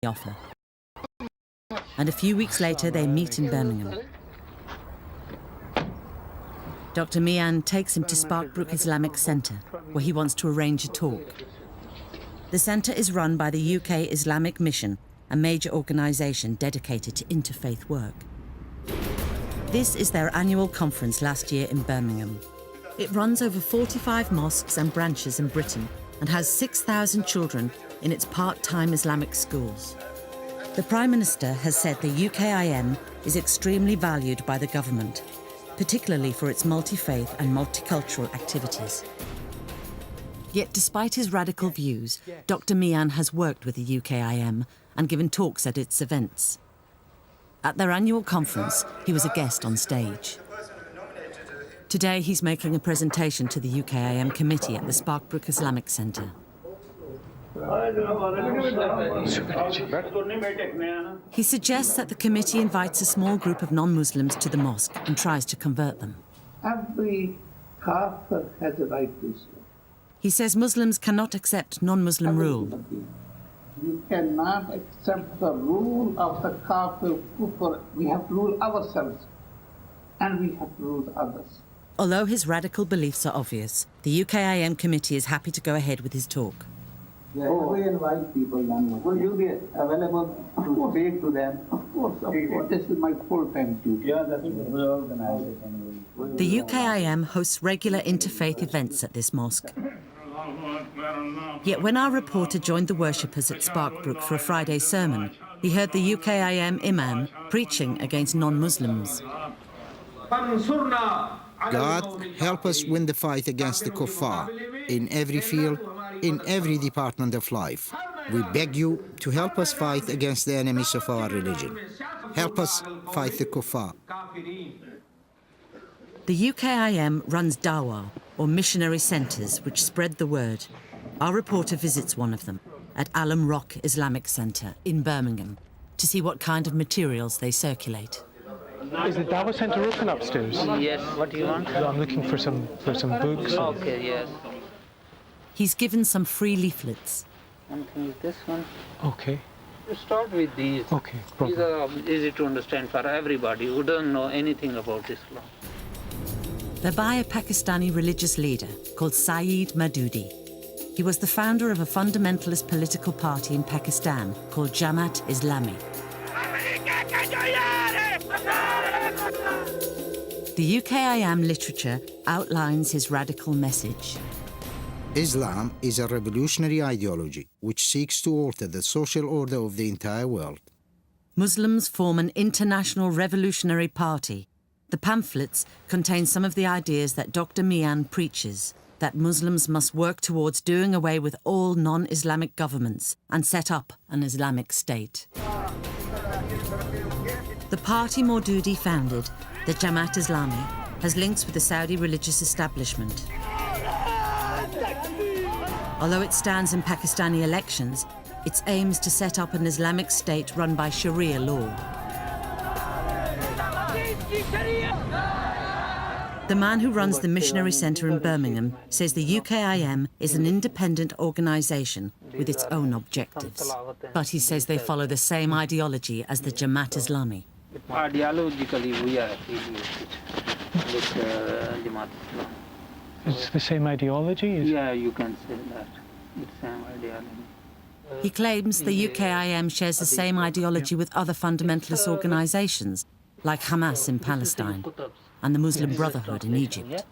offer. And a few weeks later, they meet in Birmingham. Dr. Mian takes him to Sparkbrook Islamic Centre, where he wants to arrange a talk. The centre is run by the UK Islamic Mission, a major organisation dedicated to interfaith work. This is their annual conference last year in Birmingham. It runs over 45 mosques and branches in Britain and has 6,000 children in its part-time Islamic schools. The Prime Minister has said the UKIM is extremely valued by the government, particularly for its multi-faith and multicultural activities. Yet despite his radical views, Dr. Mian has worked with the UKIM and given talks at its events. At their annual conference, he was a guest on stage. Today, he's making a presentation to the UKIM committee at the Sparkbrook Islamic Centre. He suggests that the committee invites a small group of non-Muslims to the mosque and tries to convert them. Every kafir has a right to Islam. He says Muslims cannot accept non-Muslim rule. You cannot accept the rule of the kafir kufr. We have to rule ourselves, and we have to rule others. Although his radical beliefs are obvious, the UKIM committee is happy to go ahead with his talk. Yeah, we invite people then. Will you be available to speak to them? Of course. This is my full-time duty. Yeah, that's what we organize it. The UKIM hosts regular interfaith events at this mosque. Yet when our reporter joined the worshippers at Sparkbrook for a Friday sermon, he heard the UKIM imam preaching against non-Muslims. God, help us win the fight against the kuffar in every field, in every department of life. We beg you to help us fight against the enemies of our religion. Help us fight the kuffar. The UKIM runs dawah, or missionary centres, which spread the word. Our reporter visits one of them at Alum Rock Islamic Centre in Birmingham to see what kind of materials they circulate. Is the Dawah Centre open upstairs? Yes, what do you want? I'm looking for some books. Okay, yes. He's given some free leaflets. One thing is this one. Okay. You start with these. Okay, These are easy to understand for everybody who doesn't know anything about Islam. They're by a Pakistani religious leader called Saeed Maududi. He was the founder of a fundamentalist political party in Pakistan called Jamaat Islami. The UKIM literature outlines his radical message. Islam is a revolutionary ideology which seeks to alter the social order of the entire world. Muslims form an international revolutionary party. The pamphlets contain some of the ideas that Dr. Mian preaches, that Muslims must work towards doing away with all non-Islamic governments and set up an Islamic state. The party Maududi founded, the Jamaat Islami, has links with the Saudi religious establishment. Although it stands in Pakistani elections, its aim is to set up an Islamic state run by Sharia law. The man who runs the missionary centre in Birmingham says the UKIM is an independent organisation with its own objectives. But he says they follow the same ideology as the Jamaat Islami. Ideologically, we are affiliated with Jamaat Islam. It's the same ideology? Yeah, you can say that. It's the same ideology. He claims the UKIM shares the same ideology with other fundamentalist organisations, like Hamas in Palestine and the Muslim Brotherhood in Egypt.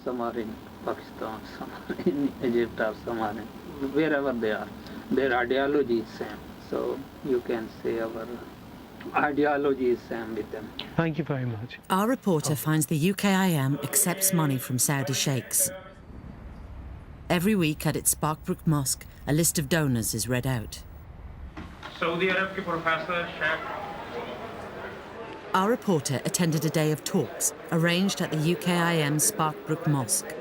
Some are in Pakistan, some are in Egypt, or some are in wherever they are. Their ideology is same. So you can say our ideology is same with them. Thank you very much. Our reporter finds the UKIM accepts money from Saudi sheikhs. Every week at its Sparkbrook Mosque, a list of donors is read out. Saudi Arab ke professor Sheikh. Our reporter attended a day of talks arranged at the UKIM Sparkbrook Mosque.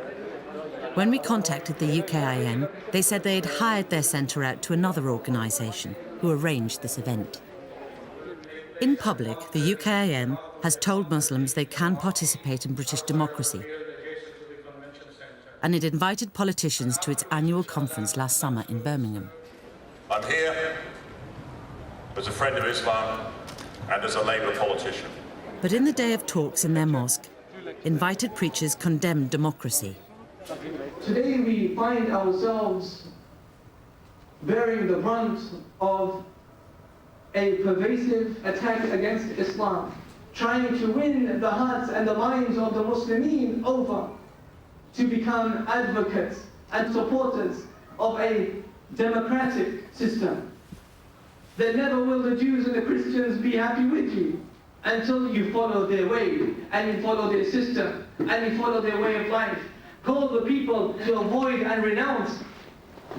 When we contacted the UKIM, they said they had hired their centre out to another organisation who arranged this event. In public, the UKIM has told Muslims they can participate in British democracy, and it invited politicians to its annual conference last summer in Birmingham. And here, as a friend of Islam, and as a Labour politician. But in the day of talks in their mosque, invited preachers condemned democracy. Today we find ourselves bearing the brunt of a pervasive attack against Islam, trying to win the hearts and the minds of the Muslimin over to become advocates and supporters of a democratic system. Then never will the Jews and the Christians be happy with you until you follow their way, and you follow their system, and you follow their way of life. Call the people to avoid and renounce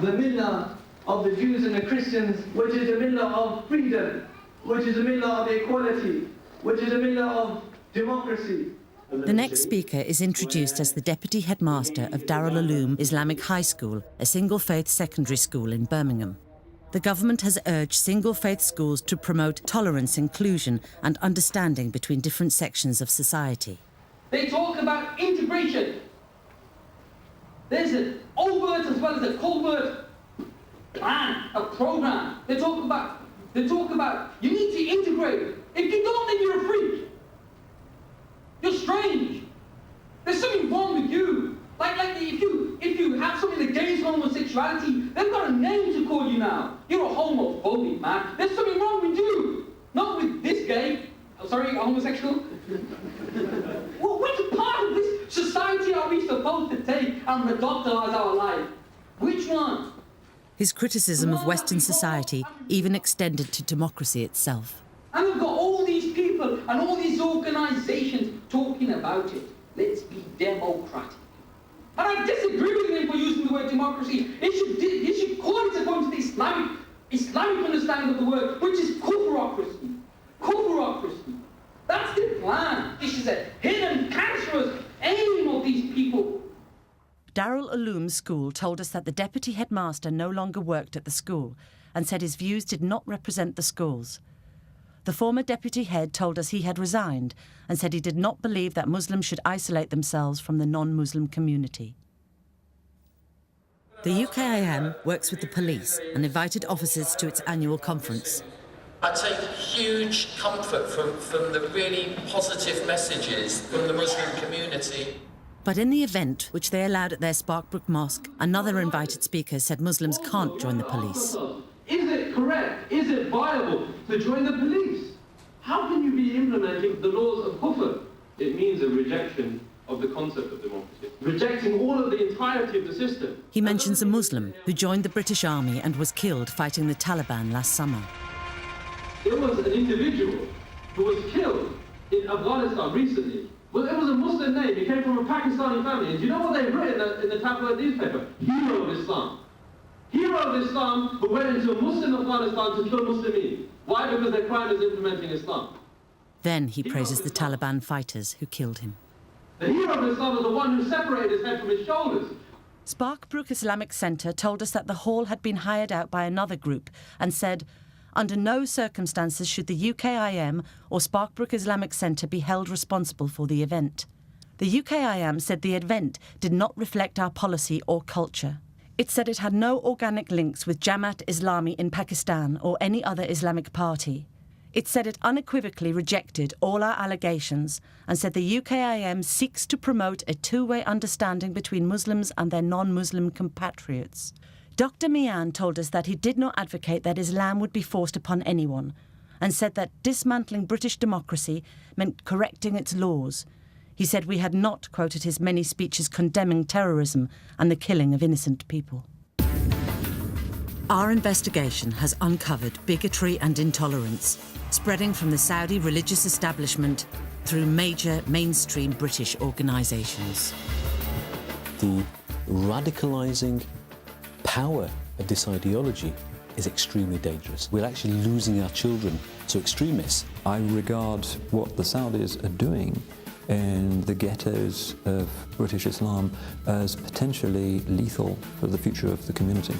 the millah of the Jews and the Christians, which is a millah of freedom, which is a millah of equality, which is a millah of democracy. The next speaker is introduced as the Deputy Headmaster of Darul Uloom Islamic High School, a single-faith secondary school in Birmingham. The government has urged single-faith schools to promote tolerance, inclusion and understanding between different sections of society. They talk about integration. There's an overt as well as a covert plan, a program. They talk about you need to integrate. If you don't, then you're a freak. You're strange. There's something wrong with you. Like if you have something against homosexuality, they've got a name to call you now. You're a homophobic, man. There's something wrong with you. Not with this gay. Sorry, a homosexual. Well, which part of this society are we supposed to take and adopt as our life? Which one? His criticism of Western society even extended to democracy itself. And we've got all these people and all these organisations talking about it. Let's be democratic. And I disagree with him for using the word democracy. He should call it according to the Islamic understanding of the word, which is kufrocracy. Kufrocracy. That's the plan. This is a hidden, cancerous aim of these people. Darul Uloom School told us that the deputy headmaster no longer worked at the school and said his views did not represent the school's. The former deputy head told us he had resigned and said he did not believe that Muslims should isolate themselves from the non-Muslim community. The UKIM works with the police and invited officers to its annual conference. I take huge comfort from the really positive messages from the Muslim community. But in the event, which they allowed at their Sparkbrook Mosque, another invited speaker said Muslims can't join the police. Is it correct? Is it viable to join the police? How can you be implementing the laws of kufr? It means a rejection of the concept of democracy, rejecting all of the entirety of the system. He mentions a Muslim who joined the British Army and was killed fighting the Taliban last summer. There was an individual who was killed in Afghanistan recently. Well, it was a Muslim name. He came from a Pakistani family. And do you know what they've written in the tabloid newspaper? Hero of Islam. Hero of Islam who went into a Muslim Afghanistan to kill Muslimin. Why? Because their crime is implementing Islam. Then he praises the Taliban fighters who killed him. The hero of Islam was the one who separated his head from his shoulders. Sparkbrook Islamic Centre told us that the hall had been hired out by another group and said, under no circumstances should the UKIM or Sparkbrook Islamic Centre be held responsible for the event. The UKIM said the event did not reflect our policy or culture. It said it had no organic links with Jamaat Islami in Pakistan or any other Islamic party. It said it unequivocally rejected all our allegations and said the UKIM seeks to promote a two-way understanding between Muslims and their non-Muslim compatriots. Dr. Mian told us that he did not advocate that Islam would be forced upon anyone and said that dismantling British democracy meant correcting its laws. He said we had not quoted his many speeches condemning terrorism and the killing of innocent people. Our investigation has uncovered bigotry and intolerance, spreading from the Saudi religious establishment through major mainstream British organisations. The radicalising power of this ideology is extremely dangerous. We're actually losing our children to extremists. I regard what the Saudis are doing in the ghettos of British Islam as potentially lethal for the future of the community.